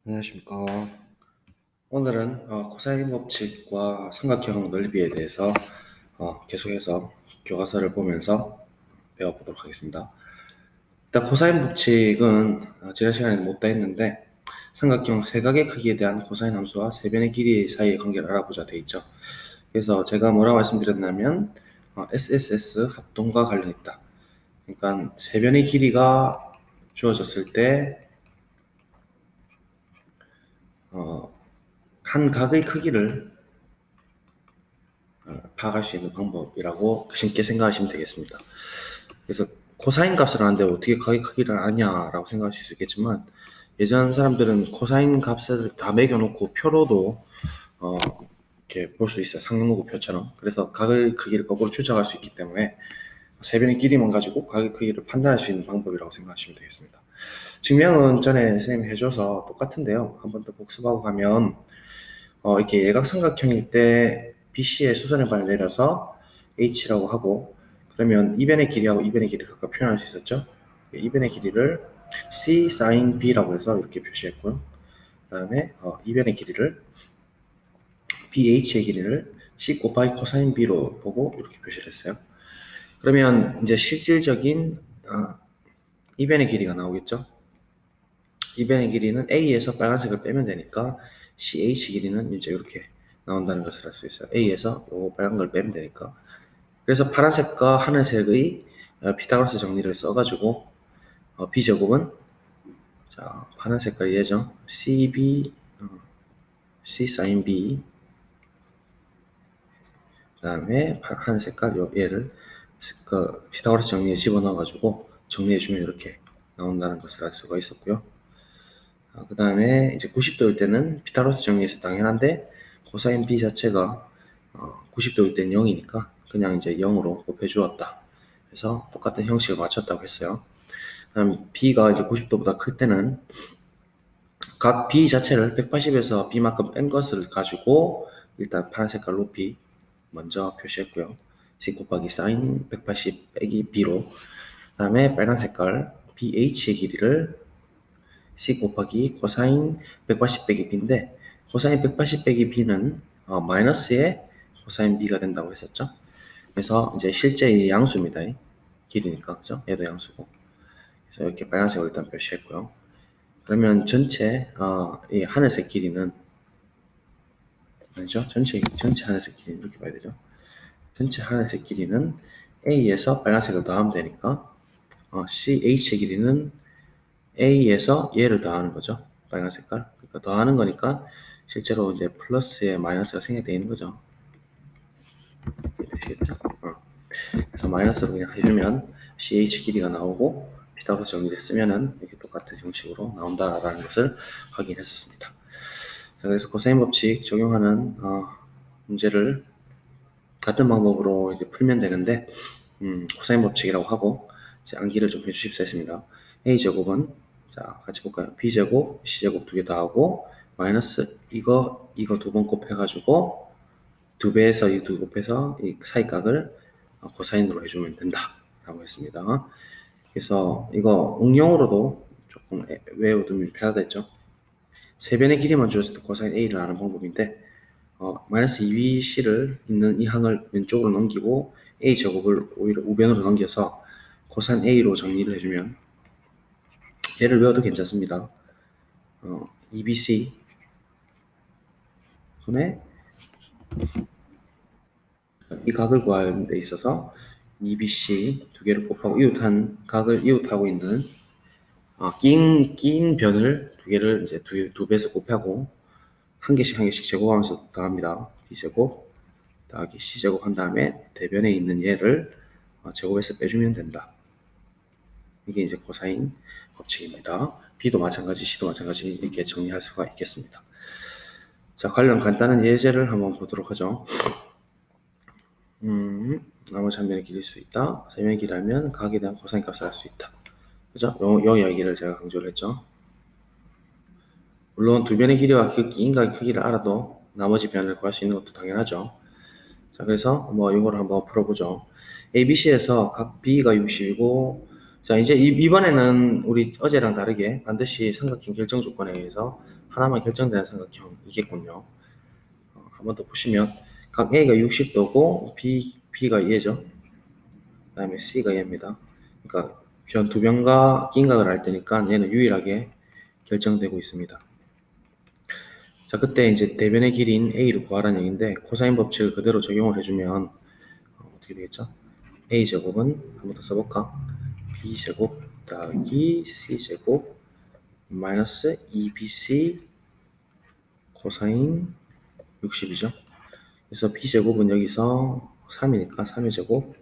안녕하십니까. 오늘은 코사인 법칙과 삼각형 넓이에 대해서 계속해서 교과서를 보면서 배워보도록 하겠습니다. 일단 코사인 법칙은 지난 시간에 못다 했는데 삼각형 세각의 크기에 대한 코사인 함수와 세변의 길이 사이의 관계를 알아보자 돼 있죠. 그래서 제가 뭐라 말씀드렸냐면 SSS 합동과 관련 있다. 그러니까 세변의 길이가 주어졌을 때 한 각의 크기를 파악할 수 있는 방법이라고 쉽게 생각하시면 되겠습니다. 그래서 코사인 값을 아는데 어떻게 각의 크기를 아냐라고 생각하실 수 있겠지만 예전 사람들은 코사인 값을 다 매겨놓고 표로도 이렇게 볼 수 있어요. 상용무구 표처럼. 그래서 각의 크기를 거꾸로 추적할 수 있기 때문에 세변의 길이만 가지고 각의 크기를 판단할 수 있는 방법이라고 생각하시면 되겠습니다. 증명은 전에 선생님이 해줘서 똑같은데요. 한 번 더 복습하고 가면 이렇게 예각삼각형일 때 BC의 수선의 반을 내려서 H라고 하고 그러면 이변의 길이하고 이변의 길이를 각각 표현할 수 있었죠. 이변의 길이를 C sin B라고 해서 이렇게 표시했고요. 그 다음에 이변의 길이를 BH의 길이를 C 곱하기 코사인 B로 보고 이렇게 표시를 했어요. 그러면 이제 실질적인 이변의 길이가 나오겠죠. 이변의 길이는 A에서 빨간색을 빼면 되니까 CH 길이는 이제 이렇게 나온다는 것을 알 수 있어요. A에서 요 빨간 걸 빼면 되니까. 그래서 파란색과 하늘색의 피타고라스 정리를 써가지고 B제곱은 자 파란 색깔 얘죠. CB C sin B 그 다음에 하늘 색깔 요 얘를 그 피타고라스 정리에 집어넣어가지고 정리해주면 이렇게 나온다는 것을 알 수가 있었고요. 그 다음에 이제 90도일 때는 피타고라스 정리에서 당연한데 코사인 B 자체가 90도일 때는 0이니까 그냥 이제 0으로 곱해 주었다. 그래서 똑같은 형식을 맞췄다고 했어요. 그다음 B가 이제 90도보다 클 때는 각 B 자체를 180에서 B만큼 뺀 것을 가지고 일단 파란 색깔 높이 먼저 표시했고요. C 곱하기 sin 180 빼기 B로 그 다음에 빨간 색깔 BH의 길이를 C 곱하기 코사인 180 빼기 B인데 코사인 180 빼기 B는 마이너스의 코사인 B가 된다고 했었죠. 그래서 이제 실제 양수입니다. 길이니까 그죠? 얘도 양수고. 그래서 이렇게 빨간색으로 일단 표시했고요. 그러면 전체 이 하늘색 길이는 아니죠? 전체 하늘색 길이 이렇게 봐야 되죠. 전체 하늘색 길이는 A에서 빨간색을 더하면 되니까 CH의 길이는 A에서 얘를 더하는 거죠. 빨간 색깔. 그러니까 더하는 거니까 실제로 이제 플러스에 마이너스가 생략되어 있는 거죠. 되시겠죠? 그래서 마이너스로 그냥 해주면 CH 길이가 나오고 피타고라스 정리를 쓰면은 이렇게 똑같은 형식으로 나온다라는 것을 확인했었습니다. 자, 그래서 코사인 법칙 적용하는 문제를 같은 방법으로 이제 풀면 되는데 코사인 법칙이라고 하고 이제 암기를 좀 해주십사 했습니다. A제곱은 자 같이 볼까요? B제곱, C제곱 두 개 다 하고 마이너스 이거 두 번 곱해가지고 두 배에서 이 두 곱해서 이 사이각을 코사인으로 해주면 된다 라고 했습니다. 그래서 이거 응용으로도 조금 외워두면 편하겠죠. 세변의 길이만 주었을 때 코사인 A를 아는 방법인데 마이너스 2bc를 있는 이 항을 왼쪽으로 넘기고 a제곱을 오히려 우변으로 넘겨서 코사인 a로 정리를 해주면 얘를 외워도 괜찮습니다. 2bc 분의 이 각을 구하는 데 있어서 2bc 두 개를 곱하고 이웃한 각을 이웃하고 있는 낀 변을 두 개를 이제 두 배에서 곱하고 한 개씩 제곱하면서 더합니다. b제곱 더하기 c제곱 한 다음에 대변에 있는 얘를 제곱해서 빼주면 된다. 이게 이제 코사인 법칙입니다. B도 마찬가지, C도 마찬가지 이렇게 정리할 수가 있겠습니다. 자, 관련 간단한 예제를 한번 보도록 하죠. 나머지 한 변의 길일 수 있다. 세 변의 길이라면 각에 대한 코사인 값을 알 수 있다. 그죠? 요 이야기를 제가 강조를 했죠. 물론 두 변의 길이와 그 끼인각의 크기를 알아도 나머지 변을 구할 수 있는 것도 당연하죠. 자, 그래서 이걸 한번 풀어보죠. ABC에서 각 B가 60이고 자, 이제 이번에는 우리 어제랑 다르게 반드시 삼각형 결정 조건에 의해서 하나만 결정되는 삼각형이겠군요. 한 번 더 보시면 각 A가 60도고 B가 얘죠. 그 다음에 C가 얘입니다. 그러니까 변 두 변과 끼인각을 할 때니까 얘는 유일하게 결정되고 있습니다. 자, 그때 이제 대변의 길이인 A를 구하라는 얘기인데 코사인 법칙을 그대로 적용을 해주면 어떻게 되겠죠? A제곱은 한 번 더 써볼까? B제곱 더하기 C제곱 마이너스 2BC 코사인 60이죠. 그래서 B제곱은 여기서 3이니까 3의 제곱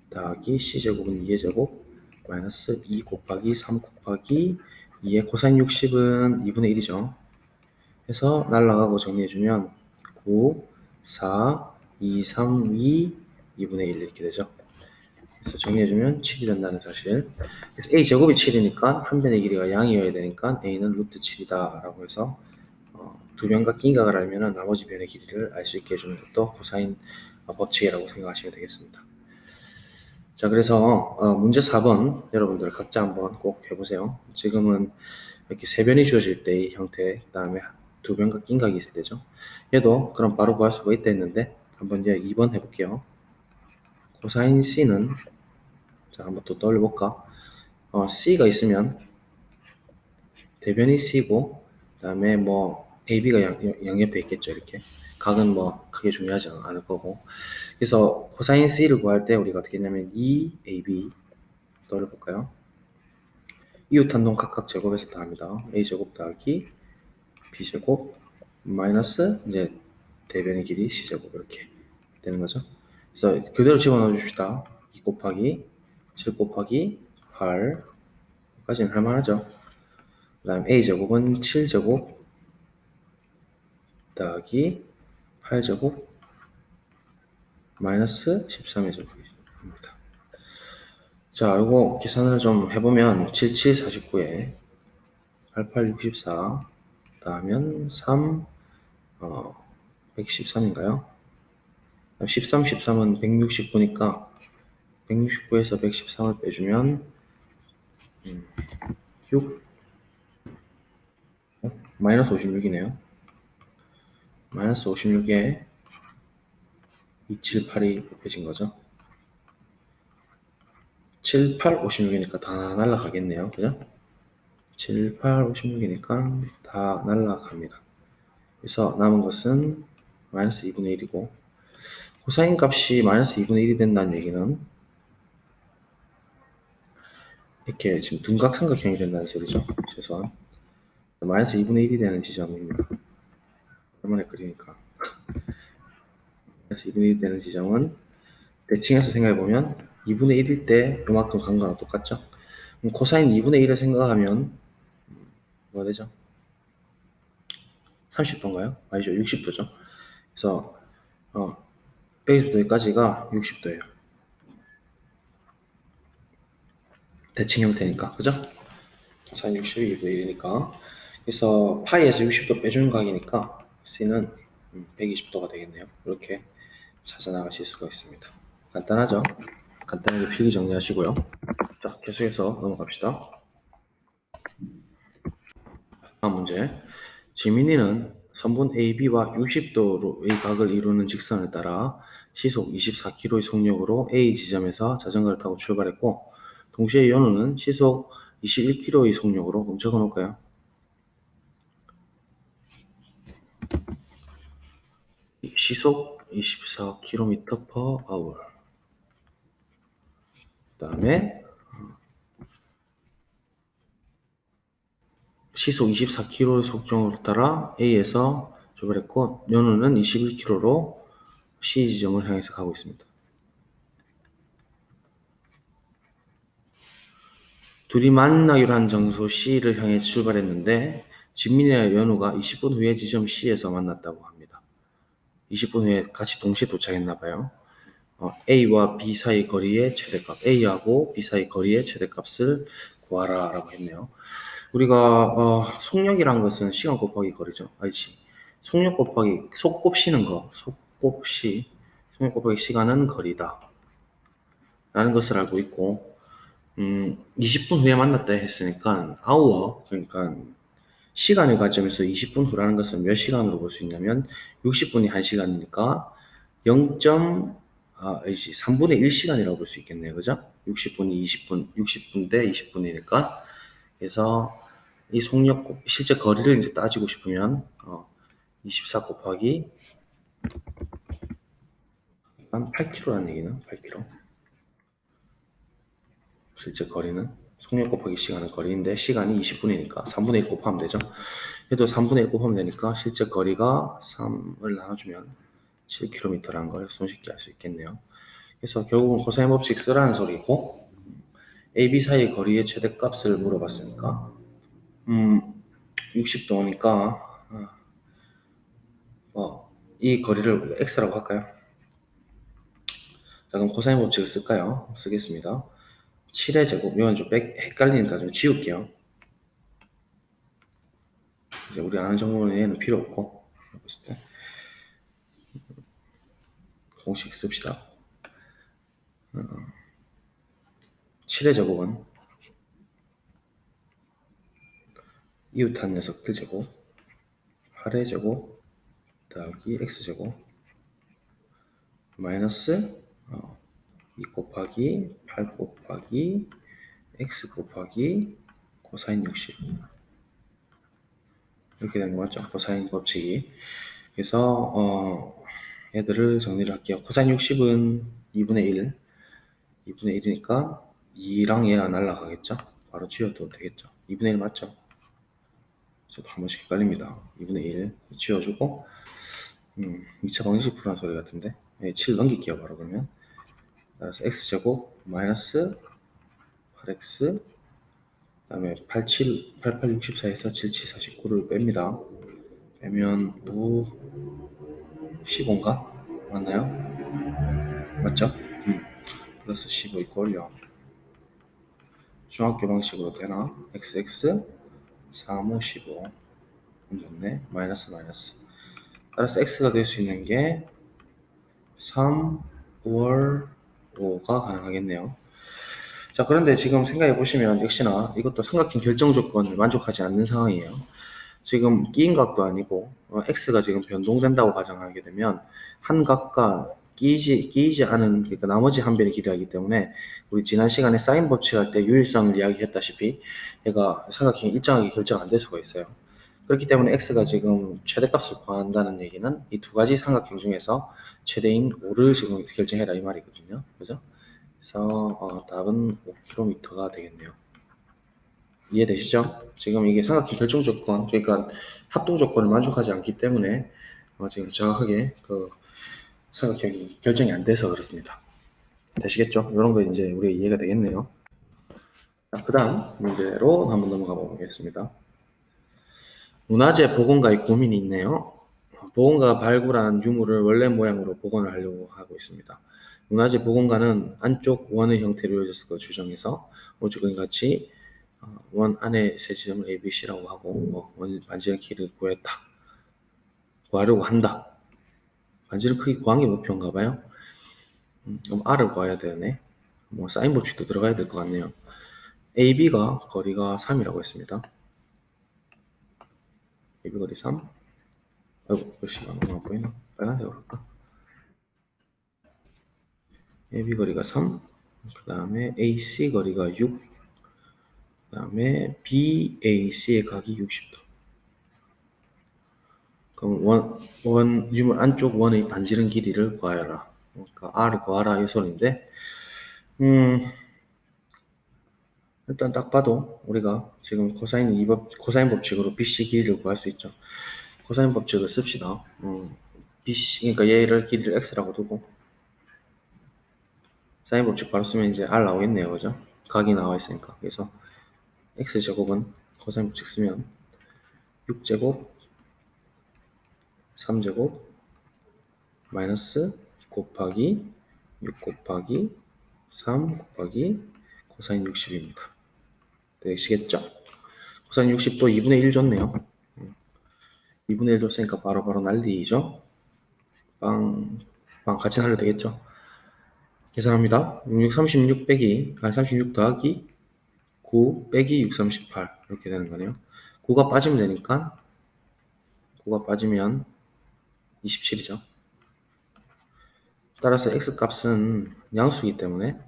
더하기 C제곱은 2의 제곱 마이너스 2 곱하기 3 곱하기 2의 코사인 60은 2분의 1이죠. 해서 날라가고 정리해주면 9, 4, 2, 3, 2, 2분의 1 이렇게 되죠. 그래서 정리해주면 7이 된다는 사실. 그래서 A제곱이 7이니까 한 변의 길이가 양이어야 되니까 A는 루트 7이다 라고 해서 두 변과 끼인각을 알면 나머지 변의 길이를 알 수 있게 해주는 것도 코사인 법칙이라고 생각하시면 되겠습니다. 자, 그래서 문제 4번 여러분들 각자 한번 꼭 해보세요. 지금은 이렇게 세 변이 주어질 때의 형태, 그 다음에 두 변과 끼인각이 있을 때죠. 얘도 그럼 바로 구할 수가 있다 했는데 한번 이제 2번 해볼게요. 코사인 C는 자, 한번 또 떠올려볼까? C가 있으면 대변이 C고 그 다음에 뭐 AB가 양옆에 있겠죠. 이렇게 각은 뭐 크게 중요하지 않을 거고. 그래서 코사인 C를 구할 때 우리가 어떻게 했냐면 2AB 떠올려볼까요? 이웃한동 각각 제곱해서 더합니다. A제곱 더하기 B제곱 마이너스 이제 대변의 길이 C제곱 이렇게 되는 거죠. 그래서 그대로 집어넣어 줍시다. 2 곱하기 7 곱하기 8까지는 할만하죠. 그 다음 A제곱은 7제곱 더하기 8제곱 마이너스 13의 제곱입니다. 자, 이거 계산을 좀 해보면 77, 49에 88, 64 더하면 3, 113인가요? 13, 13은 169니까 169에서 113을 빼주면 6, 마이너스 56이네요. 마이너스 56에 278이 곱해진 거죠. 7, 8, 56이니까 다 날라가겠네요. 그죠? 7, 8, 56이니까 다 날라갑니다. 그래서 남은 것은 마이너스 2분의 1이고 코사인 값이 마이너스 2분의 1이 된다는 얘기는 이렇게 지금 둔각 삼각형이 된다는 소리죠. 최소한 마이너스 2분의 1이 되는 지점입니다. 오랜만에 그리니까 마이너스 2분의 1이 되는 지점은 대칭해서 생각해보면 2분의 1일 때 이만큼 간 거랑 똑같죠. 그럼 코사인 2분의 1을 생각하면 뭐가 되죠? 30도인가요? 아니죠. 60도죠. 그래서 여기서부터 여기까지가 60도예요. 대칭 형태니까. 그죠? 코사인 60이 2분의 1이니까. 그래서 파이에서 60도 빼주는 각이니까 C는 120도가 되겠네요. 이렇게 찾아 나가실 수가 있습니다. 간단하죠? 간단하게 필기 정리하시고요. 자, 계속해서 넘어갑시다. 다음 문제. 지민이는 선분 AB와 60도의 각을 이루는 직선을 따라 시속 24km의 속력으로 A 지점에서 자전거를 타고 출발했고 동시에 연우는 시속 21km의 속력으로 그럼 적어놓을까요? 시속 24km/h 그 다음에 시속 24km의 속력을 따라 A에서 출발했고 연우는 21km로 C 지점을 향해서 가고 있습니다. 둘이 만나기로 한 장소 C를 향해 출발했는데 진민이와 연우가 20분 후에 지점 C에서 만났다고 합니다. 20분 후에 같이 동시에 도착했나 봐요. A와 B 사이 거리의 최대값, A하고 B 사이 거리의 최대값을 구하라 라고 했네요. 우리가 속력이란 것은 시간 곱하기 거리죠. 알지? 속력 곱하기 속 곱시는 거, 속력 곱하기 시간은 거리다 라는 것을 알고 있고 20분 후에 만났다 했으니까 hour, 그러니까 시간의 관점에서 20분 후라는 것은 몇 시간으로 볼 수 있냐면 60분이 1시간이니까 3분의 1시간이라고 볼 수 있겠네요. 그죠? 60분이 60분 대 20분이니까. 그래서 이 속력, 실제 거리를 이제 따지고 싶으면 24 곱하기 한 8km라는 얘기는 8km. 실제 거리는 속력 곱하기 시간은 거리인데 시간이 20분이니까 3분의 1 곱하면 되죠. 그래도 3분의 1 곱하면 되니까 실제 거리가 3을 나눠주면 7km라는 걸 손쉽게 알 수 있겠네요. 그래서 결국은 코사인 법칙 쓰라는 소리고 AB 사이의 거리의 최대값을 물어봤으니까 60도니까 이 거리를 x라고 할까요? 자, 그럼 코사인 법칙을 쓸까요? 쓰겠습니다. 7의 제곱, 이건 좀 헷갈리니까 좀 지울게요. 이제 우리 아는 정보는 얘는 필요 없고, 봤을 때 공식 씁시다. 7의 제곱은 이웃한 녀석들 제곱, 8의 제곱 더하기 x제곱 마이너스 2 곱하기 8 곱하기 x 곱하기 코사인 60 이렇게 되는 거 맞죠? 코사인 법칙이. 그래서 얘들을 정리를 할게요. 코사인 60은 2분의 1 2분의 1이니까 2랑 얘가 날라가겠죠? 바로 지워도 되겠죠? 2분의 1 맞죠? 저도 한 번씩 헷갈립니다. 2분의 1 지워주고 2차 방정식 풀어는 소리 같은데 7 넘길게요. 바로 그러면 따라서 x제곱 마이너스 8x 그 다음에 87, 88, 64에서 77, 49를 뺍니다. 빼면 5, 15인가? 맞나요? 맞죠? 플러스 15 이꼴 0. 중학교 방식으로 되나? xx 3, 5, 15 좋네. 마이너스 마이너스. 따라서 x가 될 수 있는 게 3, 5월 5가 가능하겠네요. 자, 그런데 지금 생각해 보시면 역시나 이것도 삼각형 결정 조건을 만족하지 않는 상황이에요. 지금 끼인 각도 아니고 x가 지금 변동된다고 가정하게 되면 한 각과 끼이지 않은, 그러니까 나머지 한 변이 기대하기 때문에 우리 지난 시간에 사인 법칙할 때 유일성을 이야기했다시피 얘가 삼각형이 일정하게 결정 안 될 수가 있어요. 그렇기 때문에 x가 지금 최대값을 구한다는 얘기는 이 두 가지 삼각형 중에서 최대인 5를 지금 결정해라 이 말이거든요. 그죠? 그래서 답은 5km가 되겠네요. 이해되시죠? 지금 이게 삼각형 결정 조건, 그러니까 합동 조건을 만족하지 않기 때문에 지금 정확하게 그 삼각형이 결정이 안 돼서 그렇습니다. 되시겠죠? 이런 거 이제 우리가 이해가 되겠네요. 그 다음 문제로 한번 넘어가 보겠습니다. 문화재 복원가의 고민이 있네요. 복원가가 발굴한 유물을 원래 모양으로 복원을 하려고 하고 있습니다. 문화재 복원가는 안쪽 원의 형태로 이루어졌을 것 추정해서 오죽은 같이 원 안에 세 지점을 A, B, C라고 하고 원 반지의 키를 구하려고 한다. 반지를 크게 구한 게 목표인가 봐요. 그럼 R을 구해야 되네. 사인 법칙도 들어가야 될 것 같네요. AB가 거리가 3이라고 했습니다. AB 거리 3. 아이고, 글씨가 너무 안 보이나? 빨간색으로 할까? AB 거리가 3. 그 다음에 AC 거리가 6. 그 다음에 BAC의 각이 60도. 그럼 유물 안쪽 원의 반지름 길이를 구하여라. 그러니까 R을 구하라 이 소리인데, 일단 딱 봐도 우리가 지금 코사인 법칙으로 BC 길이를 구할 수 있죠. 코사인 법칙을 씁시다. BC, 그러니까 얘를 길이를 X라고 두고, 사인 법칙 바로 쓰면 이제 R 나오겠네요. 그죠? 각이 나와 있으니까. 그래서 X제곱은 코사인 법칙 쓰면 6제곱 3제곱 마이너스 곱하기 6 곱하기 3 곱하기 코사인 60입니다. 되시겠죠? 코사인 60도 2분의 1 줬네요. 2분의 1 줬으니까 바로 난리죠? 빵 같이 날려도 되겠죠? 계산합니다. 36 빼기, 36 더하기 9 빼기 6, 38 이렇게 되는 거네요. 9가 빠지면 되니까 9가 빠지면 27이죠. 따라서 x값은 양수이기 때문에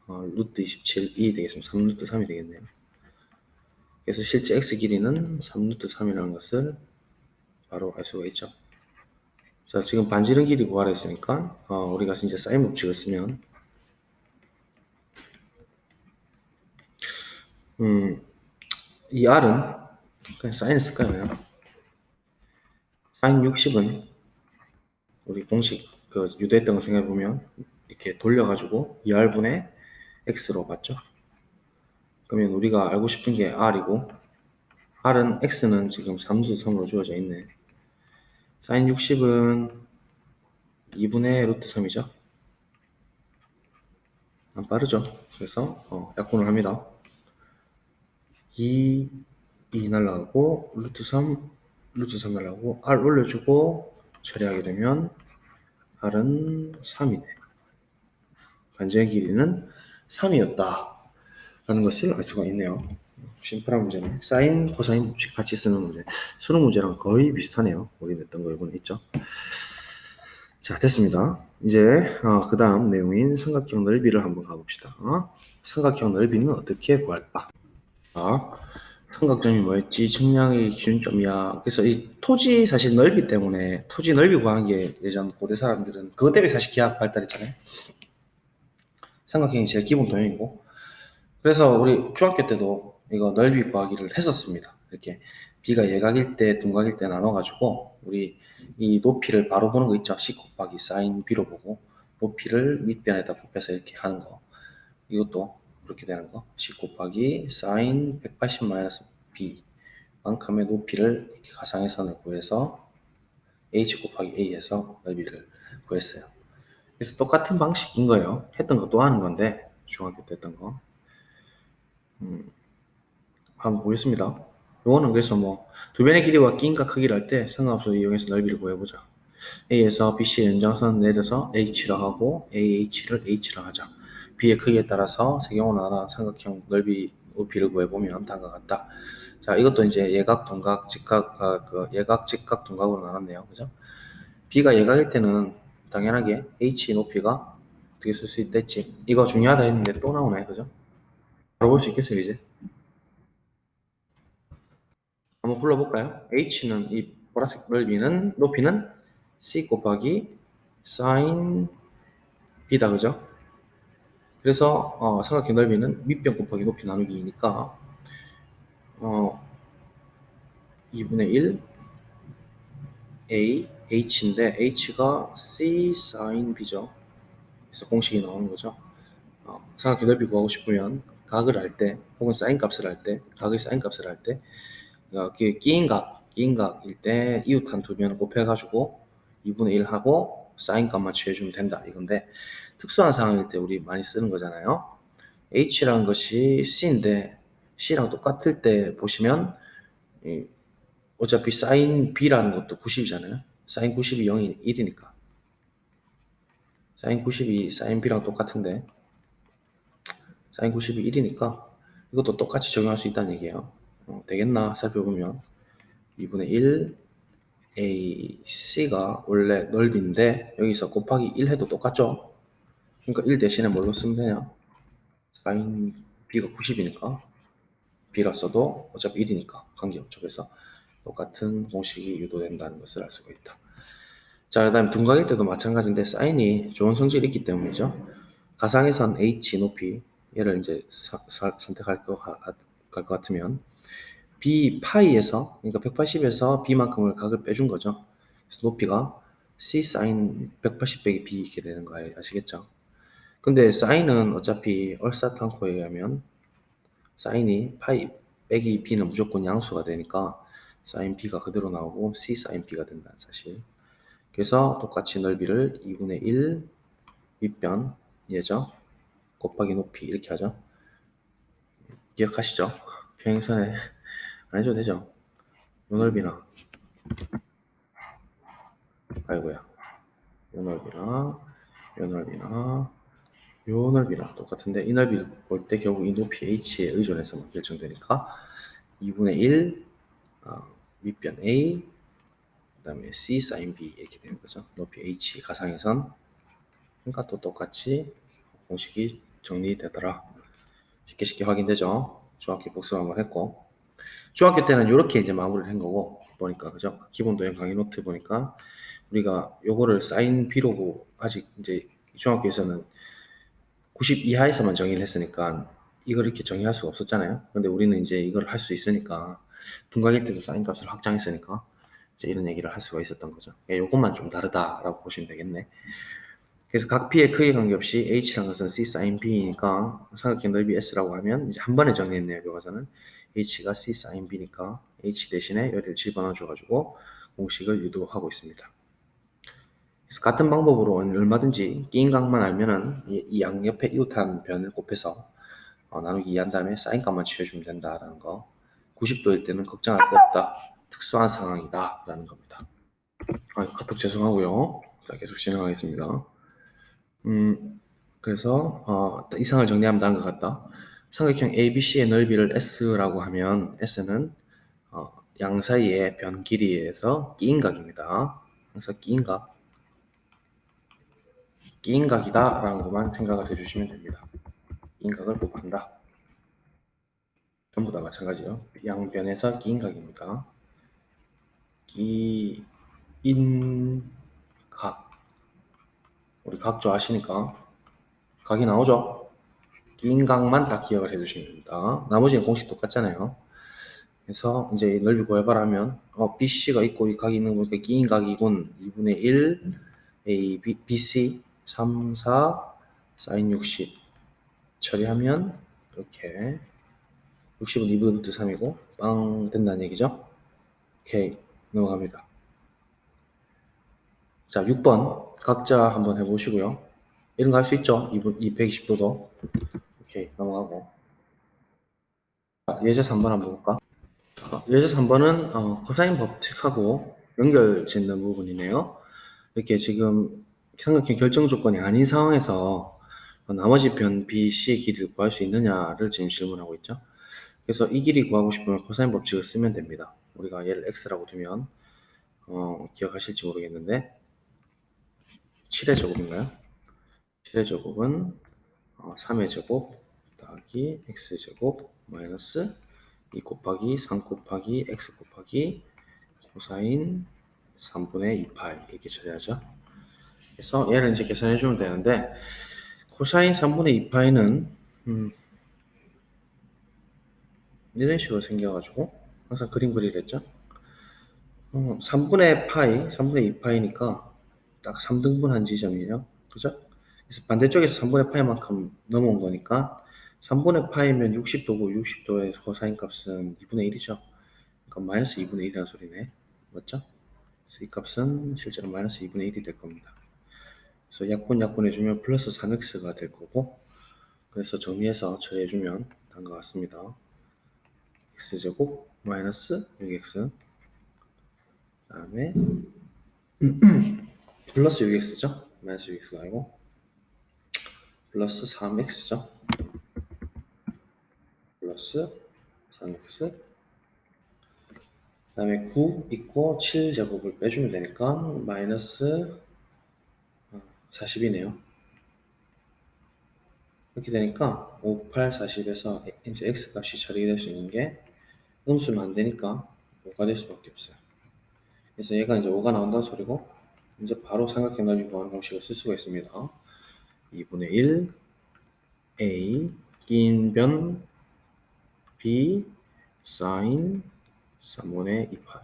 루트 27이 되겠습니다. 3루트 3이 되겠네요. 그래서 실제 x 길이는 3루트 3이라는 것을 바로 알 수가 있죠. 자, 지금 반지름 길이 구하라 했으니까 우리가 이제 사인 법칙을 쓰면 이 r은 그냥 사인을 쓸까요? 그냥? 사인 60은 우리 공식 유도했던 거 생각해 보면 이렇게 돌려가지고 2r분의 x로 봤죠. 그러면 우리가 알고 싶은 게 r이고 r은 x는 지금 3루트 3으로 주어져 있네. 사인 60은 2분의 루트 3이죠. 안 빠르죠. 그래서 약분을 합니다. 2 날라가고 루트 3 날라가고 r 올려주고 처리하게 되면 r은 3이네. 반지의 길이는 3이었다 라는 것을 알 수가 있네요. 심플한 문제네. 사인, 코사인 법칙 같이 쓰는 문제. 수능 문제랑 거의 비슷하네요. 우리 냈던 거 이번에 있죠. 자, 됐습니다. 이제 그 다음 내용인 삼각형 넓이를 한번 가봅시다. 삼각형 넓이는 어떻게 구할까? 삼각점이 뭐였지? 측량의 기준점이야. 그래서 이 토지 사실 넓이 때문에 토지 넓이 구하는 게 예전 고대 사람들은 그것 때문에 사실 기하 발달했잖아요. 삼각형이 제일 기본 도형이고. 그래서 우리 중학교 때도 이거 넓이 구하기를 했었습니다. 이렇게 B가 예각일 때, 둔각일 때 나눠가지고 우리 이 높이를 바로 보는 거 있죠. C 곱하기 사인 B로 보고 높이를 밑변에다 곱해서 이렇게 하는 거. 이것도 그렇게 되는 거. C 곱하기 사인 180 마이너스 B 만큼의 높이를 이렇게 가상의 선을 구해서 H 곱하기 A에서 넓이를 구했어요. 그래서 똑같은 방식인 거예요. 했던 거 또 하는 건데 중학교 때 했던 거. 한번 보겠습니다. 이거는 그래서 뭐 두 변의 길이와 끼인각 크기를 할 때 상관없이 이용해서 넓이를 구해보자. A에서 BC의 연장선 내려서 H라 하고 AH를 H라 하자. B의 크기에 따라서 세경으로 삼각형 넓이 높이를 구해보면 다음과 같다. 자, 이것도 이제 예각, 둔각, 직각, 예각, 직각, 둔각으로 나눴네요. 그죠? B가 예각일 때는 당연하게 H 높이가 어떻게 쓸 수 있댔지? 이거 중요하다 했는데 또 나오네. 그죠? 바로 볼 수 있겠어요, 이제? 한번 불러볼까요? H는 이 보라색 넓이는 높이는 C 곱하기 sin B다, 그죠? 그래서 삼각형 넓이는 밑변 곱하기 높이 나누기니까 2분의 1 A H인데 H가 C sin B죠. 그래서 공식이 나오는 거죠. 삼각형 넓이 구하고 싶으면 각을 할 때 혹은 사인 값을 할 때 각의 사인 값을 할 때 끼인 각일 때 이웃 한 두 변을 곱해가지고 2분의 1 하고 사인 값만 취해주면 된다 이건데 특수한 상황일 때 우리 많이 쓰는 거잖아요. H라는 것이 C인데 C랑 똑같을 때 보시면 어차피 사인 B라는 것도 90이잖아요. 사인 90이 0이 1이니까 사인 90이 사인 B랑 똑같은데 사인 90이 1이니까 이것도 똑같이 적용할 수 있다는 얘기예요. 되겠나 살펴보면 2분의 1 AC가 원래 넓이인데 여기서 곱하기 1 해도 똑같죠? 그러니까 1 대신에 뭘로 쓰면 되냐? 사인 B가 90이니까 B라 써도 어차피 1이니까 관계없죠. 그래서 똑같은 공식이 유도된다는 것을 알 수가 있다. 자, 그 다음에 둔각일 때도 마찬가지인데 사인이 좋은 성질이 있기 때문이죠. 가상의 선 H 높이 얘를 이제 선택할 것 같으면 B 파이에서 그러니까 180에서 B만큼을 각을 빼준 거죠. 그래서 높이가 C 사인 180 빼기 B 이렇게 되는 거 아시겠죠? 근데 사인은 어차피 얼사탄코에 의하면 사인이 파이 빼기 B는 무조건 양수가 되니까 사인 B가 그대로 나오고 C 사인 B가 된다는 사실. 그래서 똑같이 넓이를 2분의 1 윗변 예죠 곱하기 높이 이렇게 하죠. 기억하시죠? 평행선에 안 해줘도 되죠. 요 넓이나 아이고야 요 넓이나 요 넓이나 요 넓이랑 똑같은데 이 넓이를 볼 때 결국 이 높이 h에 의존해서만 결정되니까 2분의 1 밑변 a 그 다음에 c sin b 이렇게 되는 거죠. 높이 h 가상의선 그러니까 또 똑같이 공식이 정리되더라. 쉽게 확인되죠. 중학교 복습 한번 했고 중학교 때는 이렇게 이제 마무리를 한 거고 보니까 그죠? 기본 도형 강의 노트 보니까 우리가 요거를 사인 b로 아직 이제 중학교에서는 90 이하에서만 정의를 했으니까 이걸 이렇게 정의할 수가 없었잖아요. 근데 우리는 이제 이걸 할 수 있으니까 분각일 때도 사인 값을 확장했으니까 이제 이런 얘기를 할 수가 있었던 거죠. 요것만 좀 다르다라고 보시면 되겠네. 그래서 각 P의 크기 관계없이 H라는 것은 C sin B니까 삼각형 넓이 S라고 하면 이제 한 번에 정리했네요. 교과서는 H가 C sin B니까 H 대신에 여기를 집어넣어줘가지고 공식을 유도하고 있습니다. 그래서 같은 방법으로 얼마든지 끼인 각만 알면은 이 양옆에 이웃한 변을 곱해서 나누기 2한 다음에 사인 값만 취해주면 된다라는 거. 90도일 때는 걱정할 거 없다. 특수한 상황이다 라는 겁니다. 카톡 죄송하고요. 자, 계속 진행하겠습니다. 그래서 이상을 정리하면 다음과 같다. 삼각형 ABC의 넓이를 S라고 하면 S는 양 사이의 변 길이에서 끼인 각입니다. 그래서 끼인 각이다 라는 것만 생각을 해주시면 됩니다. 끼인 각을 곱한다. 전부 다 마찬가지요. 양변에서 끼인 각입니다. 끼인 각. 우리 각 좋아하시니까 각이 나오죠? 끼인 각만 다 기억을 해주시면 됩니다. 나머지는 공식 똑같잖아요. 그래서 이제 넓이 구해봐라 하면 BC가 있고 이 각이 있는 거니까 끼인 각이군 2분의 1 A, B, BC 3, 4 사인 60 처리하면 이렇게 60은 2분의 루트 3이고 빵 된다는 얘기죠. 오케이 넘어갑니다. 자 6번 각자 한번 해보시고요. 이런 거 할 수 있죠. 220도도 오케이 넘어가고 자, 예제 3번 한번 볼까? 예제 3번은 코사인 법칙하고 연결 짓는 부분이네요. 이렇게 지금 삼각형 결정 조건이 아닌 상황에서 나머지 변 B, C의 길이를 구할 수 있느냐를 지금 질문하고 있죠. 그래서 이 길이 구하고 싶으면 코사인 법칙을 쓰면 됩니다. 우리가 얘를 X라고 두면 기억하실지 모르겠는데 7의 제곱인가요? 7의 제곱은 3의 제곱 더하기 X제곱 마이너스 2 곱하기 3 곱하기 X 곱하기 코사인 3분의 2파이 이렇게 처리하죠. 그래서 얘를 이제 계산해 주면 되는데 코사인 3분의 2파이는 이런 식으로 생겨가지고 항상 그림 그리랬죠. 3분의 파이, 3분의 2파이니까 딱 3등분한 지점이에요. 그죠? 그래서 반대쪽에서 3분의 파이만큼 넘어온 거니까 3분의 파이면 60도고 60도의 코사인 값은 2분의 1이죠. 그러니까 마이너스 2분의 1이라는 소리네. 맞죠? 그래서 이 값은 실제로 마이너스 2분의 1이 될 겁니다. 그래서 약분 해주면 플러스 3x가 될 거고 그래서 정리해서 처리해주면 다음과 같습니다. x제곱 마이너스 6x 그 다음에 플러스 6x죠? 마이너스 6x가 아니고 플러스 3x죠? 플러스 3x 그 다음에 9 있고 7제곱을 빼주면 되니까 마이너스 40이네요. 이렇게 되니까 5, 8, 40에서 이제 x값이 처리될 수 있는 게 음수는 안 되니까 5가 될 수밖에 없어요. 그래서 얘가 이제 5가 나온다는 소리고 이제 바로 삼각형 넓이 구하는 공식을 쓸 수가 있습니다. 2분의 1 a 긴 변 b 사인 3분의 2파이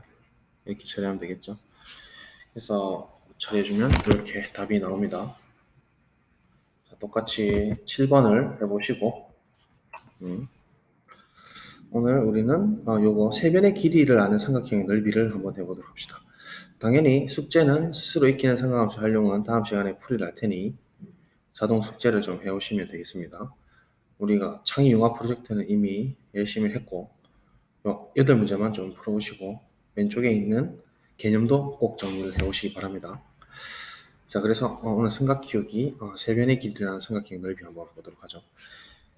이렇게 처리하면 되겠죠. 그래서 처리해주면 이렇게 답이 나옵니다. 자, 똑같이 7번을 해보시고 오늘 우리는 요거 세변의 길이를 아는 삼각형의 넓이를 한번 해보도록 합시다. 당연히 숙제는 스스로 익히는 상관함수 활용은 다음 시간에 풀이를 할 테니 자동 숙제를 좀 해오시면 되겠습니다. 우리가 창의융합 프로젝트는 이미 열심히 했고 8문제만 좀 풀어보시고 왼쪽에 있는 개념도 꼭 정리를 해오시기 바랍니다. 자, 그래서 오늘 삼각 키우기 세변의 길이라는 삼각형 넓이 한번 보도록 하죠.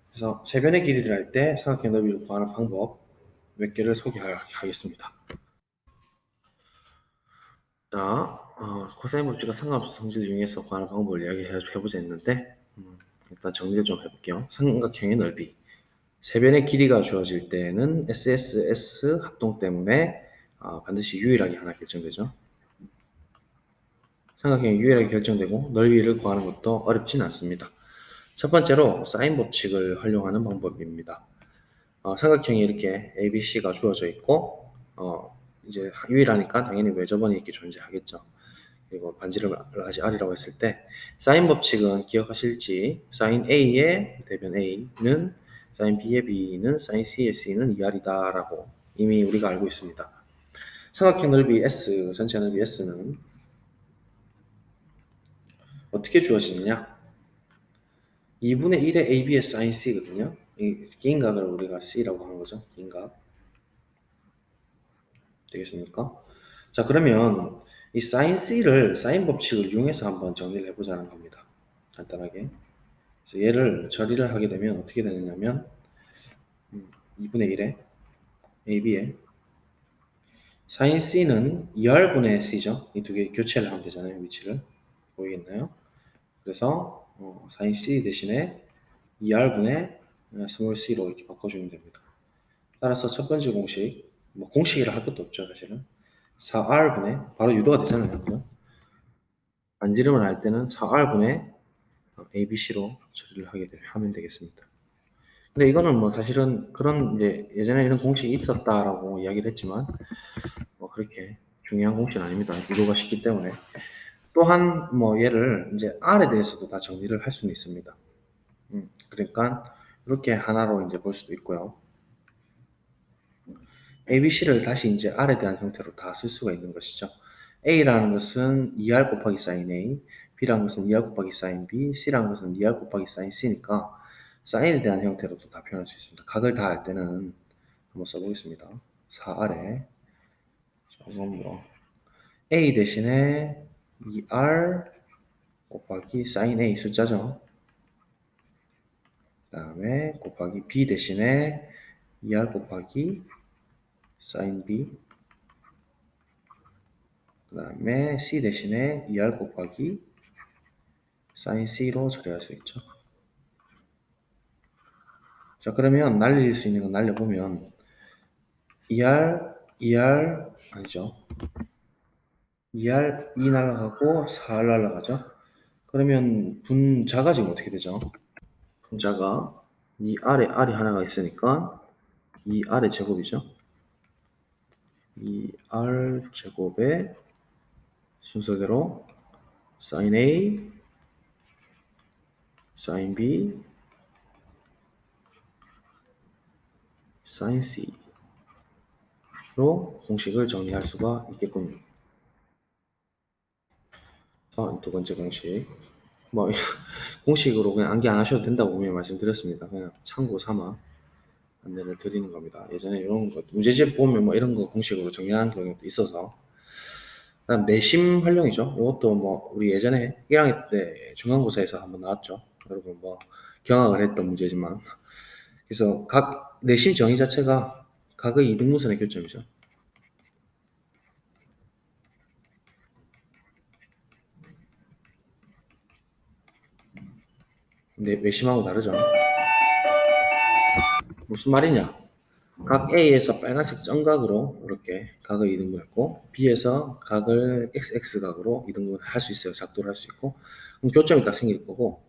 그래서 세변의 길이를 할 때 삼각형 넓이를 구하는 방법 몇 개를 소개하겠습니다. 자, 코사인 법칙과 상관없이 성질을 이용해서 구하는 방법을 이야기해보자 했는데 일단 정리를 좀 해볼게요. 삼각형의 넓이 세변의 길이가 주어질 때는 SSS 합동 때문에 반드시 유일하게 하나 결정되죠. 삼각형이 유일하게 결정되고 넓이를 구하는 것도 어렵진 않습니다. 첫 번째로 사인 법칙을 활용하는 방법입니다. 삼각형이 이렇게 ABC가 주어져 있고 이제 유일하니까 당연히 외접원이 이렇게 존재하겠죠. 그리고 반지름을 R이라고 했을 때 사인 법칙은 기억하실지 사인 A의 대변 A는 사인 B의 B는 사인 C의 C는 2R이다 라고 이미 우리가 알고 있습니다. 삼각형 넓이 S, 전체 넓이 S는 어떻게 주어지느냐? 2분의 1의 AB의 사인 C거든요. 이 긴각을 우리가 C라고 하는 거죠. 긴각. 되겠습니까? 자, 그러면 이 사인 C를 사인 법칙을 이용해서 한번 정리를 해보자는 겁니다. 간단하게. 그래서 얘를 처리를 하게 되면 어떻게 되느냐면 2분의 1의 AB의 사인 C는 2R분의 C죠. 이 두 개 교체를 하면 되잖아요. 위치를. 보이겠나요? 그래서 사인 C 대신에 2R분의 스몰 c로 이렇게 바꿔주면 됩니다. 따라서 첫 번째 공식, 뭐 공식이라 할 것도 없죠. 사실은 4R분의 바로 유도가 되잖아요. 그죠? 반지름을 할 때는 4R분의 ABC로 처리를 하면 되겠습니다. 근데 이거는 뭐 사실은 그런 이제 예전에 이런 공식이 있었다라고 이야기를 했지만 뭐 그렇게 중요한 공식은 아닙니다. 유도가 쉽기 때문에. 또한 뭐 얘를 이제 R에 대해서도 다 정리를 할 수는 있습니다. 그러니까 이렇게 하나로 이제 볼 수도 있고요. ABC를 다시 이제 R에 대한 형태로 다 쓸 수가 있는 것이죠. A라는 것은 2R 곱하기 sin A, B라는 것은 2R 곱하기 sin B, C라는 것은 2R 곱하기 sin C니까 사인에 대한 형태로도 다 표현할 수 있습니다. 각을 다 할 때는 한번 써보겠습니다. 4R에 조금 뭐 A 대신에 2R 곱하기 sin A 숫자죠. 그 다음에 곱하기 B 대신에 2R 곱하기 sin B, 그 다음에 C 대신에 2R 곱하기 sin C로 처리할 수 있죠. 자, 그러면 날릴 수 있는 건 날려보면 2R 아니죠. 2R 2 날라가고 4R 날라가죠. 그러면 분자가 지금 어떻게 되죠? 분자가 2R에 R이 하나가 있으니까 2R의 제곱이죠. 2R 제곱에 순서대로 sin A, sin B, sin C로 공식을 정리할 수가 있겠군요. 두 번째 공식. 뭐 공식으로 그냥 암기 안 하셔도 된다고 분명히 말씀드렸습니다. 그냥 참고 삼아 안내를 드리는 겁니다. 예전에 이런 거 문제집 보면 뭐 이런 거 공식으로 정리하는 경우도 있어서. 그다음 내심 활용이죠. 이것도 뭐 우리 예전에 1학년 때 중간고사에서 한번 나왔죠. 여러분 뭐 경악을 했던 문제지만 그래서 각 내심 정의 자체가 각의 이등분선의 교점이죠. 근데 외심하고 다르죠. 무슨 말이냐? 각 A에서 빨간색 점각으로 이렇게 각을 이등분했고 B에서 각을 XX 각으로 이등분할 수 있어요. 작도를 할 수 있고 그럼 교점이 딱 생길 거고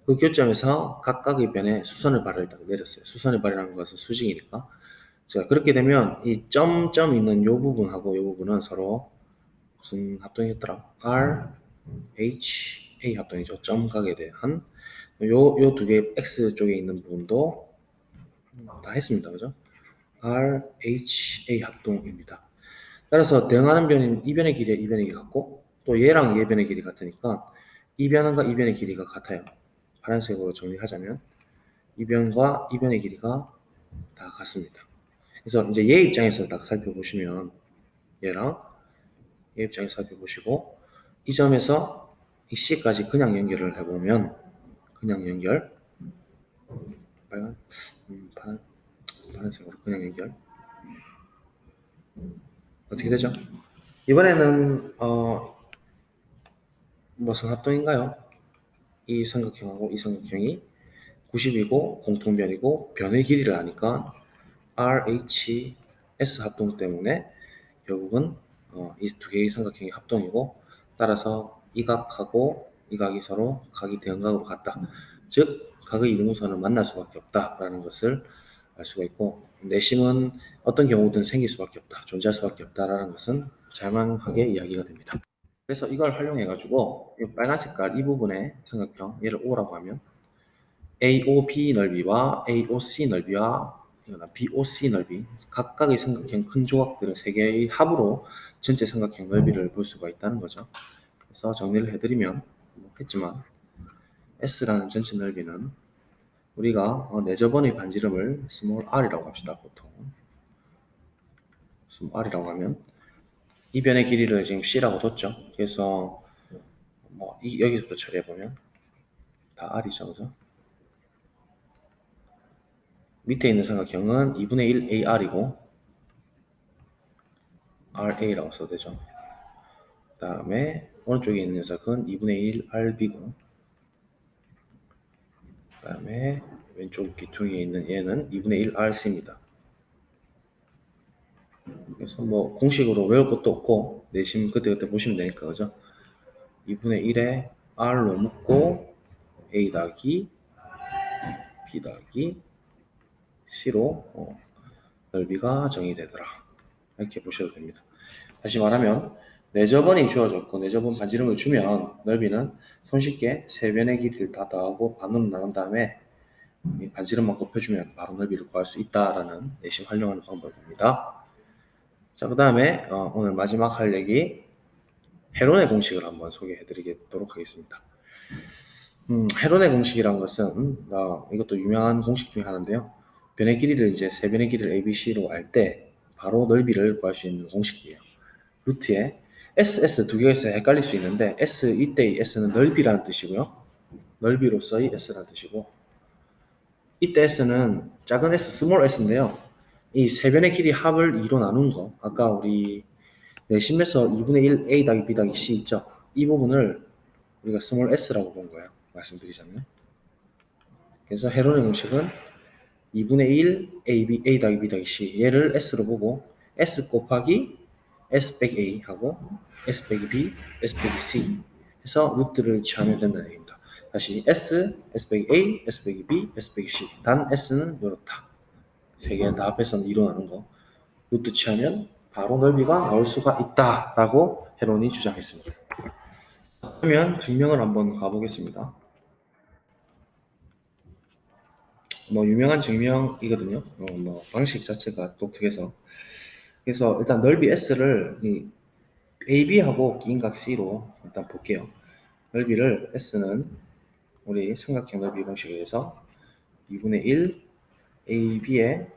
그 교점에서 각각의 변에 수선의 발을 딱 내렸어요. 수선의 발이라는 것은 수직이니까 자 그렇게 되면 이 점점 있는 이 부분하고 이 부분은 서로 무슨 합동이었더라? R, H, A 합동이죠. 점각에 대한 요 두 개 X 쪽에 있는 부분도 다 했습니다. 그죠? R, H, A 합동입니다. 따라서 대응하는 변인 이 변의 길이에 이 변의 길이 같고 또 얘랑 얘 변의 길이 같으니까 이 변과 이 변의 길이가 같아요. 파란색으로 정리하자면 이 변과 이 변의 길이가 다 같습니다. 그래서 이제 얘 입장에서 딱 살펴보시면 얘랑 얘 입장에서 살펴보시고 이 점에서 이 C까지 그냥 연결을 해보면 그냥 연결 빨간 파란색으로 그냥 연결 어떻게 되죠? 이번에는 무슨 합동인가요? 이 삼각형하고 이 삼각형이 90이고 공통변이고 변의 길이를 아니까 RHS 합동 때문에 결국은 이 두 개의 삼각형이 합동이고 따라서 이 각하고 이 각이 서로 각이 대응각으로 같다. 즉 각의 이등분선은 만날 수밖에 없다라는 것을 알 수가 있고 내심은 어떤 경우든 생길 수밖에 없다. 존재할 수밖에 없다라는 것은 자명하게 이야기가 됩니다. 그래서 이걸 활용해 가지고 이 빨간 색깔 이 부분의 삼각형 얘를 O라고 하면 AOB 넓이와 AOC 넓이와 BOC 넓이 각각의 삼각형 큰 조각들을 세 개의 합으로 전체 삼각형 넓이를 볼 수가 있다는 거죠. 그래서 정리를 해드리면 했지만 S라는 전체 넓이는 우리가 내저번의 반지름을 스몰 r이라고 합시다. 보통 스몰 r이라고 하면 이 변의 길이를 지금 C라고 뒀죠. 그래서 여기서부터 처리해보면 다 R이죠. 그죠? 밑에 있는 삼각형은 2분의 1 AR이고 RA라고 써도 되죠. 그 다음에 오른쪽에 있는 녀석은 2분의 1 RB고 그 다음에 왼쪽 귀퉁이에 있는 얘는 2분의 1 RC입니다. 그래서 공식으로 외울 것도 없고 내심 그때그때 보시면 되니까 그죠? 2분의 1에 R로 묶고 A 더하기 B 더하기 C로 넓이가 정의되더라. 이렇게 보셔도 됩니다. 다시 말하면 내저번이 주어졌고 내저번 반지름을 주면 넓이는 손쉽게 세 변의 길이를 다 더하고 반으로 나눈 다음에 이 반지름만 곱해주면 바로 넓이를 구할 수 있다라는 내심 활용하는 방법입니다. 자, 그 다음에 오늘 마지막 할 얘기 헤론의 공식을 한번 소개해드리도록 하겠습니다. 헤론의 공식이란 것은 이것도 유명한 공식 중에 하나인데요. 변의 길이를 이제 세 변의 길이를 ABC로 알 때 바로 넓이를 구할 수 있는 공식이에요. 루트에 SS 두 개가 있어서 헷갈릴 수 있는데 이때의 S는 넓이라는 뜻이고요. 넓이로서의 S라는 뜻이고 이때 S는 작은 s, 스몰 s인데요. 이 세 변의 길이 합을 2로 나눈 거 아까 우리 내심에서 2분의 1 A 더하기 B 더하기 C 있죠? 이 부분을 우리가 스몰 s라고 본 거예요. 말씀드리자면 그래서 헤론의 공식은 2분의 1 A 더하기 B 더하기 C 얘를 S로 보고 S 곱하기 S 빼기 A 하고 S 빼기 B, S 빼기 C 해서 루트를 취하면 된다는 얘기입니다. 다시 S, S 빼기 A, S 빼기 B, S 빼기 C 단 S는 이렇다. 세 개를 다 합해서 이루어나는 거 루트 취하면 바로 넓이가 나올 수가 있다라고 헤론이 주장했습니다. 그러면 증명을 한번 가보겠습니다. 유명한 증명이거든요. 방식 자체가 독특해서 그래서 일단 넓이 S를 AB하고 기인각 C로 일단 볼게요. 넓이를 S는 우리 삼각형 넓이 공식에 의해서 2분의 1 AB의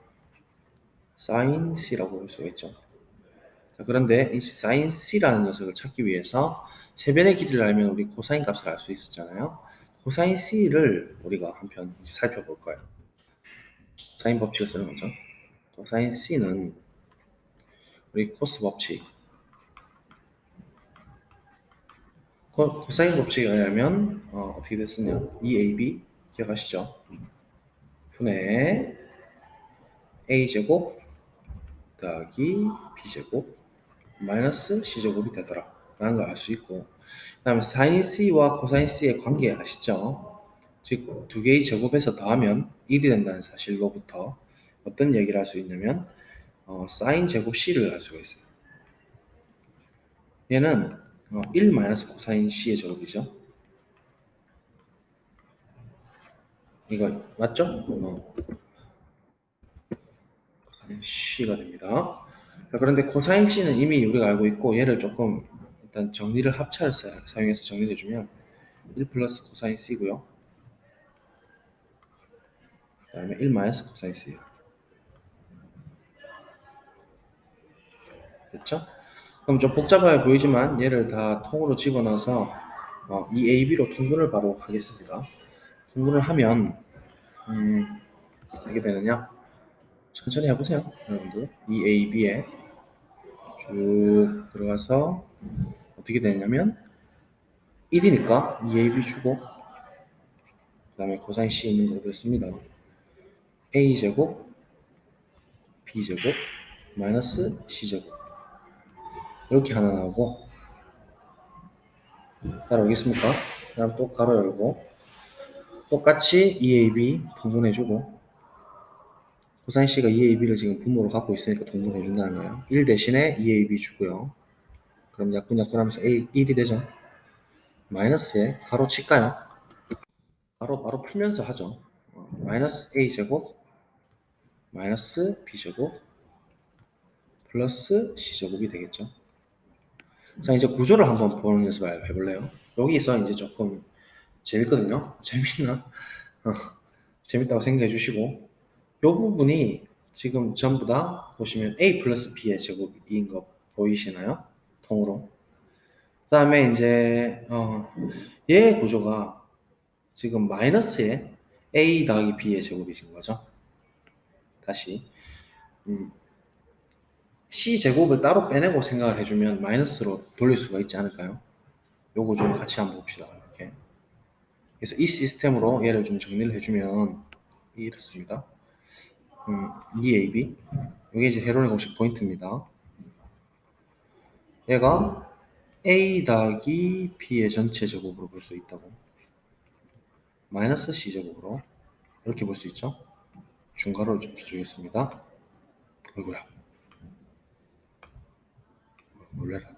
sin C라고 볼 수가 있죠. 자, 그런데 이 sin C라는 녀석을 찾기 위해서 세변의 길이를 알면 우리 코사인 값을 알 수 있었잖아요. 코사인 C를 우리가 한편 살펴볼 거예요. 사인 법칙을 쓰는 거죠. 코사인 C는 우리 코스 법칙 코사인 법칙에 의하면 어떻게 됐으냐 2AB 기억하시죠? 분의 A제곱 더하기 B제곱 마이너스 C제곱이 되더라 라는 걸 알 수 있고 그 다음에 사인 C와 코사인 C의 관계 아시죠? 즉 두 개의 제곱해서 더하면 1이 된다는 사실로부터 어떤 얘기를 할 수 있냐면 사인 제곱 C를 알 수가 있어요. 얘는 1 마이너스 코사인 C의 제곱이죠. 이거 맞죠? 코사인 C가 됩니다. 자, 그런데 코사인 C는 이미 우리가 알고 있고 얘를 조금 일단 정리를 합차를 사용해서 정리해 주면 1 플러스 코사인 C고요. 그 다음에 1 마이너스 코사인 C예요. 됐죠? 그럼 좀 복잡해 보이지만 얘를 다 통으로 집어넣어서 이 AB로 통분을 바로 하겠습니다. 통분을 하면 어떻게 되느냐? 천천히 해보세요, 여러분들. 이 AB에 쭉 들어가서 어떻게 되냐면 1이니까 2AB 주고 그 다음에 코사인 C 있는 거 그대로 씁니다. A제곱 B제곱 마이너스 C제곱 이렇게 하나 나오고 따라오겠습니까? 그 다음 또 가로 열고 똑같이 2AB 분분해주고 코사인 C가 2AB를 지금 분모로 갖고 있으니까 동분해준다는 거예요. 1 대신에 2AB 주고요. 그럼 약분약분 하면서 A 1이 되죠. 마이너스에 가로 칠까요? 바로 풀면서 하죠. 마이너스 A제곱 마이너스 B제곱 플러스 C제곱이 되겠죠. 자, 이제 구조를 한번 보는 연습을 해볼래요? 여기서 이제 조금 재밌거든요. 재밌나? 재밌다고 생각해 주시고 이 부분이 지금 전부 다 보시면 A 플러스 B의 제곱인 거 보이시나요? 통으로. 그 다음에 이제 얘 구조가 지금 마이너스에 A 더하기 B의 제곱이신 거죠. 다시 C 제곱을 따로 빼내고 생각을 해주면 마이너스로 돌릴 수가 있지 않을까요? 요거 좀 같이 한번 봅시다. 이렇게. 그래서 이 시스템으로 얘를 좀 정리를 해주면 이렇습니다. 2AB 이게 이제 헤론의 공식 포인트입니다. 얘가 A 더하기 B의 전체 제곱으로 볼 수 있다고. 마이너스 C 제곱으로 이렇게 볼 수 있죠. 중괄호를 좀 펴주겠습니다. 아이고야. 놀래라.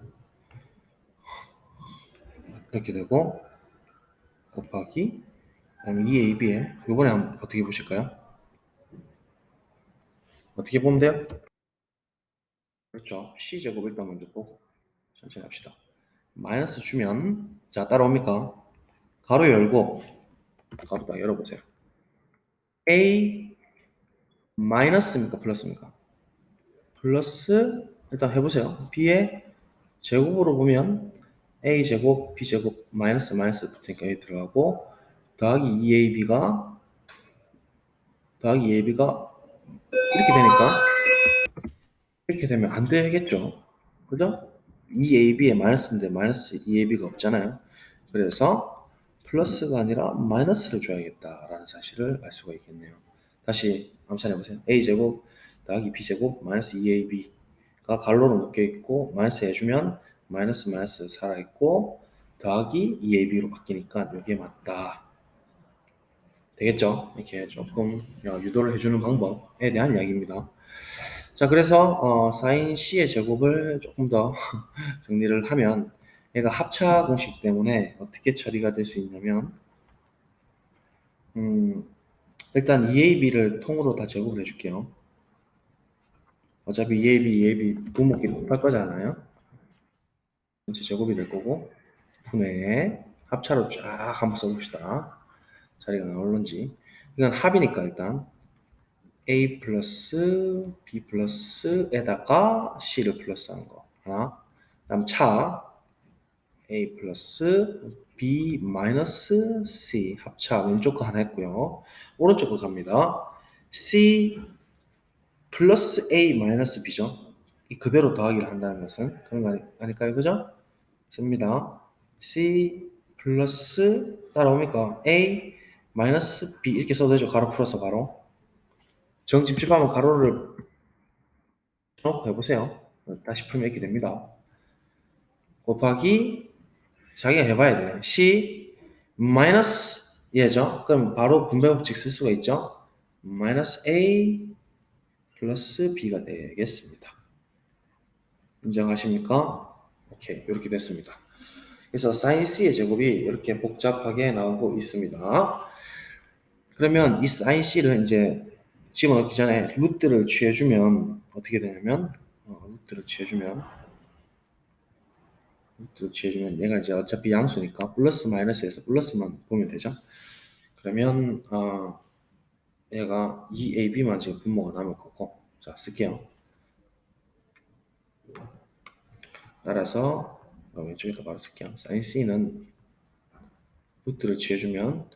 이렇게 되고 곱하기 그다음에 2AB에 이번에 한번 어떻게 보실까요? 어떻게 보면 돼요? 그렇죠. C제곱 일단 먼저 보고 천천히 합시다. 마이너스 주면 자 따라옵니까? 가로 열고 가로 딱 열어보세요. A 마이너스입니까? 플러스입니까? 플러스 일단 해보세요. B의 제곱으로 보면 A제곱, B제곱, 마이너스 마이너스 붙으니까 여기 들어가고 더하기 2AB가 이렇게 되면 안 되겠죠. 그죠? 2AB에 마이너스인데 마이너스 2AB가 없잖아요. 그래서 플러스가 아니라 마이너스를 줘야겠다라는 사실을 알 수가 있겠네요. 다시 암산해보세요. A제곱 더하기 B제곱 마이너스 2AB가 가로로 묶여있고 마이너스 해주면 마이너스 마이너스 살아있고 더하기 2AB로 바뀌니까 이게 맞다. 되겠죠? 이렇게 조금 유도를 해주는 방법에 대한 이야기입니다. 자, 그래서 사인 C의 제곱을 조금 더 정리를 하면 얘가 합차 공식 때문에 어떻게 처리가 될 수 있냐면 일단 2AB를 통으로 다 제곱을 해줄게요. 어차피 2AB 분모끼리 곱할 거잖아요. 전체 제곱이 될 거고 분의 합차로 쫙 한번 써봅시다. 자리가 나올런지. 이건 합이니까 일단 A 플러스 B 플러스에다가 C를 플러스하는 거 하나. 그다음 차 A 플러스 B 마이너스 C 합차 왼쪽 거 하나 했고요. 오른쪽 거 갑니다. C 플러스 A 마이너스 B죠. 이 그대로 더하기를 한다는 것은 그런 거 아닐까요? 그죠? 씁니다. C 플러스 따라오니까 A 마이너스 B 이렇게 써도 되죠. 가로 풀어서 바로. 정집집하면 가로를 놓고 해보세요. 다시 풀면 이렇게 됩니다. 곱하기 자기가 해봐야 돼요. C 마이너스 얘죠. 그럼 바로 분배 법칙 쓸 수가 있죠. 마이너스 A 플러스 B가 되겠습니다. 인정하십니까? 오케이, 이렇게 됐습니다. 그래서 sin C의 제곱이 이렇게 복잡하게 나오고 있습니다. 그러면 이 sin C를 이제 집어넣기 전에 루트를 취해주면 어떻게 되냐면 루트를 취해주면 얘가 이제 어차피 양수니까 플러스 마이너스에서 플러스만 보면 되죠. 그러면 얘가 2AB만 지금 분모가 남을 거고 자 쓸게요. 따라서 왼쪽에다 바로 쓸게요. sin C는 루트를 취해주면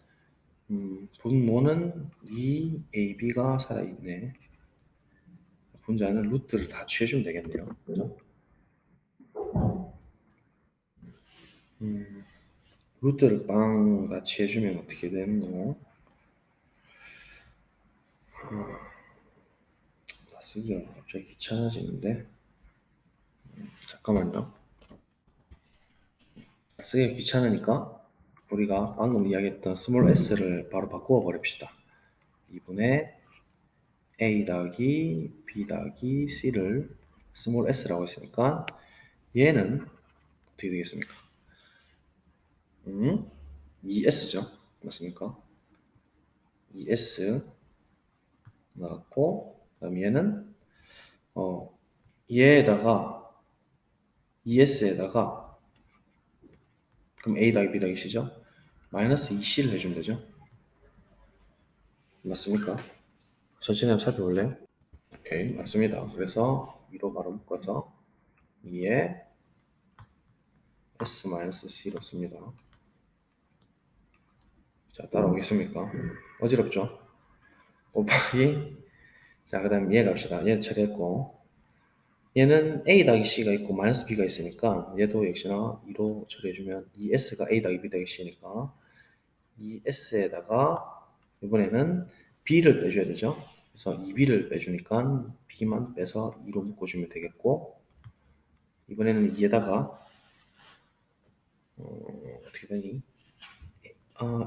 분모는 2ab가 살아있네. 분자는 루트를 다 취해주면 되겠네요. 그죠? 루트를 빵 다 취해주면 어떻게 되는 거? 다 쓰기가 갑자기 귀찮아지는데. 잠깐만요. 쓰기가 귀찮으니까 우리가 방금 이야기했던 스몰 s를 바로 바꾸어 버립시다. 2분의 a 더하기 b 더하기 c를 스몰 s라고 했으니까 얘는 어떻게 되겠습니까? 2s죠. 맞습니까? 2s 나왔고, 그다음 얘는 얘에다가 2s에다가 그럼 a 더하기 b 더하기 c죠. 마이너스 2c를 해주면 되죠. 맞습니까? 천천히 한번 살펴볼래요? 오케이, 맞습니다. 그래서 위로 바로 묶어서 2에 s-c로 씁니다. 자, 따라오겠습니까? 어지럽죠? 곱하기, 자, 그 다음 얘 갑시다. 얘 처리했고, 얘는 a 더하기 c가 있고 마이너스 b가 있으니까 얘도 역시나 2로 처리해주면 2s가 a 더하기 b 더하기 c니까 2s에다가 이번에는 b를 빼줘야 되죠. 그래서 2b를 빼주니까 b만 빼서 2로 묶어주면 되겠고, 이번에는 2에다가 어떻게 되니?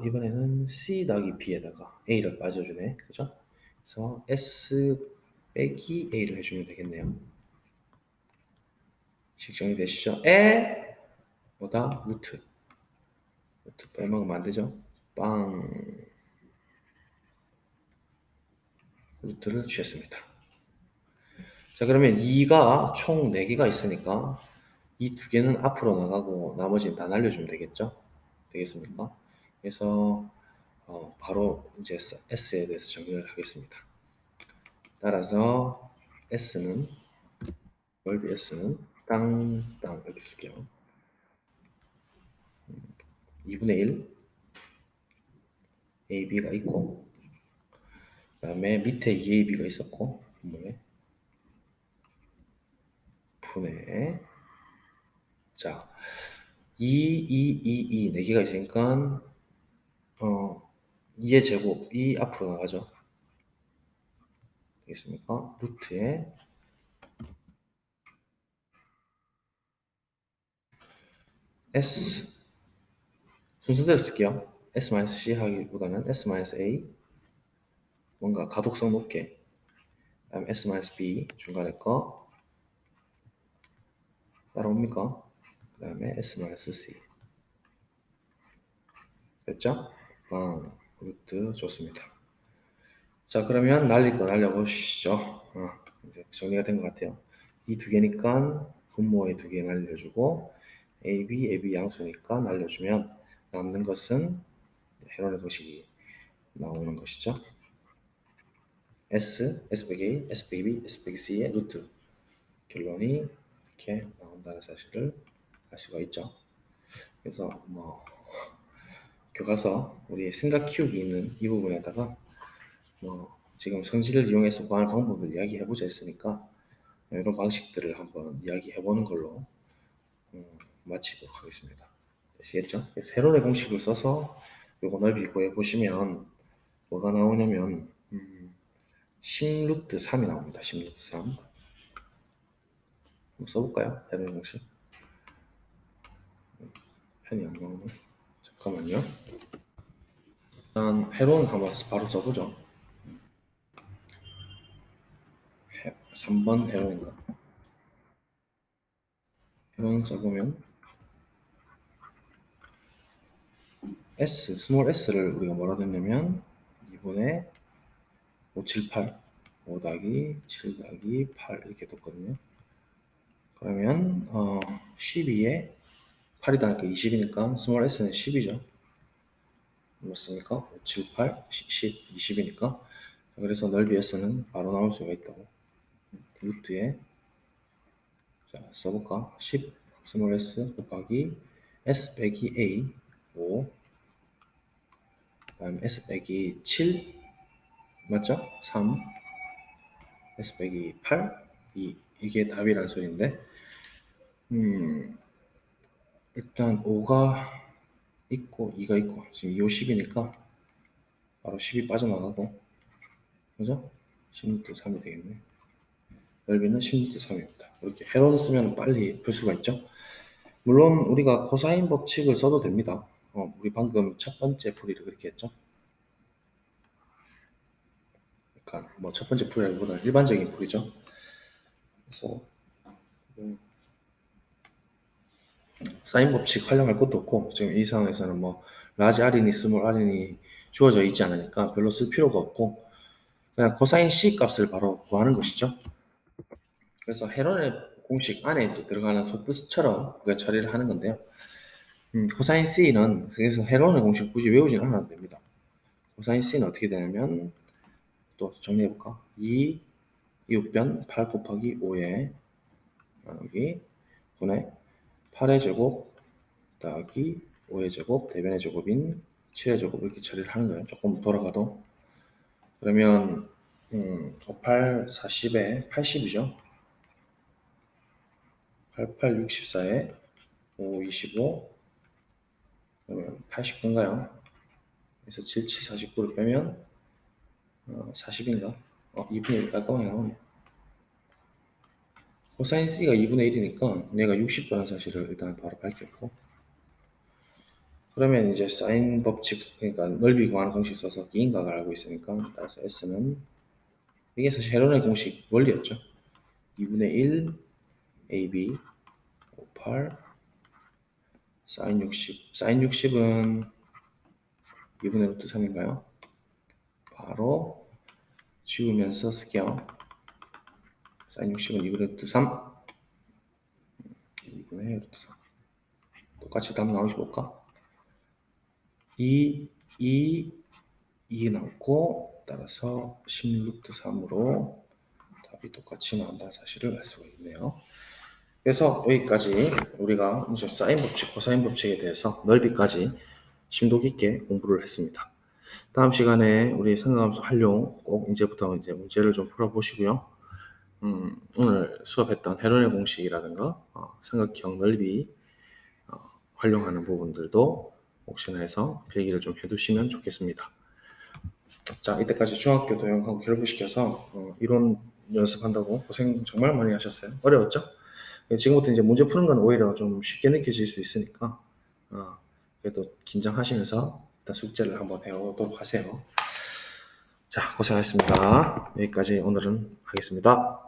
이번에는 C 더하기 B에다가 A를 빠져주네. 그죠? 그래서 S 빼기 A를 해주면 되겠네요. 식정이 되시죠? 뭐다? 루트. 루트 빼먹으면 안 되죠? 빵. 루트를 취했습니다. 자, 그러면 2가 총 4개가 있으니까 이 2개는 앞으로 나가고 나머지는 다 날려주면 되겠죠? 되겠습니까? 그래서 바로 이제 S에 대해서 정리를 하겠습니다. 따라서 S는 넓이 S는 땅 이렇게 쓸게요. 2분의 1 AB가 있고, 그 다음에 밑에 2AB가 있었고, 분의 자 2 4개가 있으니까 2의 제곱이 앞으로 나가죠. 되겠습니까? 루트에 S 순서대로 쓸게요. S-C 하기보다는 S-A 뭔가 가독성 높게, 그다음 S-B 중간에 거 따라옵니까? 그 다음에 S-C 됐죠? 루트 좋습니다. 자, 그러면 날릴 거 날려보시죠. 이제 정리가 된 것 같아요. 이 2개니까 분모에 2개 날려주고 AB 양수니까 날려주면 남는 것은 헤론의 도식이 나오는 것이죠. S 빼기 A, S 빼기 B, S 빼기 C의 루트. 결론이 이렇게 나온다는 사실을 알 수가 있죠. 그래서 교과서 우리 생각 키우기 있는 이 부분에다가 지금 성질을 이용해서 구하는 방법을 이야기해보자 했으니까 이런 방식들을 한번 이야기해보는 걸로 마치도록 하겠습니다. 되시겠죠? 세로의 공식을 써서 요거 넓이 구해보시면 뭐가 나오냐면 10루트 3이 나옵니다. 10루트 3 한번 써볼까요? 세로의 공식 편이 안 나오네. 잠깐만요. 일단 회로는 한번 바로 써보죠. 3번 회로인가? 회로는 써보면 스몰 s를 우리가 뭐라고 했냐면 2분의 5, 7, 8 5 더하기 7 더하기 8 이렇게 뒀거든요. 그러면 12에 8이다니까 20이니까 스몰 s는 10이죠. 맞습니까? 5, 7, 8, 10, 20이니까 그래서 넓이 s는 바로 나올 수가 있다고. 루트에 자 써볼까? 10 스몰 s 곱하기 s 빼기 a 5 그다음에 S 빼기 7 맞죠? 3 S 빼기 8 이게 답이라는 소리인데 일단 5가 있고 2가 있고 지금 2, 5, 10이니까 바로 10이 빠져나가고 그죠? 16도 3이 되겠네. 넓이는 16도 3입니다. 이렇게 회로를 쓰면 빨리 풀 수가 있죠. 물론 우리가 코사인 법칙을 써도 됩니다. 우리 방금 첫 번째 풀이를 그렇게 했죠. 그러니까 뭐 첫 번째 풀이라기보다는 일반적인 풀이죠. 그래서 사인 법칙 활용할 것도 없고 지금 이 상황에서는 뭐 라지 R이니 스몰 R이니 주어져 있지 않으니까 별로 쓸 필요가 없고 그냥 코사인 C 값을 바로 구하는 것이죠. 그래서 헤론의 공식 안에 이제 들어가는 속도수처럼 우리가 처리를 하는 건데요. 코사인 C는 그래서 헤론의 공식 굳이 외우지는 않아도 됩니다. 코사인 C는 어떻게 되냐면 또 정리해볼까? 2 이웃변 8 곱하기 5에 나누기 분의 8의 제곱 더하기 5의 제곱 대변의 제곱인 7의 제곱 이렇게 처리를 하는 거예요. 조금 돌아가도 그러면 5, 8, 40에 80이죠. 8, 8, 64에 5, 25 그러면 89인가요? 그래서 7, 7, 49를 빼면 40인가? 2분의 1 깔끔하게 나오네. 코사인 C가 2분의 1이니까 내가 60도라는 사실을 일단 바로 밝혔고 그러면 이제 사인 법칙, 그러니까 넓이 구하는 공식 써서 기인각을 알고 있으니까 따라서 S는 이게 사실 헤론의 공식 원리였죠. 2분의 1 AB 58 사인 60 사인 60은 2분의 루트 3인가요? 바로 지우면서 쓸게요. 사인 60은 2분의 루트 3 2분의 루트 3 똑같이 답 나오지 볼까? 2 나오고 따라서 16루트 3으로 답이 똑같이 나온다는 사실을 알 수가 있네요. 그래서 여기까지 우리가 이제 사인 법칙, 코사인 법칙에 대해서 넓이까지 심도 깊게 공부를 했습니다. 다음 시간에 우리 삼각함수 활용 꼭 이제부터 이제 문제를 좀 풀어보시고요. 오늘 수업했던 헤론의 공식이라든가 삼각형 넓이 활용하는 부분들도 혹시나 해서 필기를 좀 해두시면 좋겠습니다. 자, 이때까지 중학교 도형하고 결부시켜서 이론 연습한다고 고생 정말 많이 하셨어요. 어려웠죠? 지금부터 이제 문제 푸는 건 오히려 좀 쉽게 느껴질 수 있으니까 그래도 긴장하시면서 일단 숙제를 한번 해오도록 하세요. 자, 고생하셨습니다. 여기까지 오늘은 하겠습니다.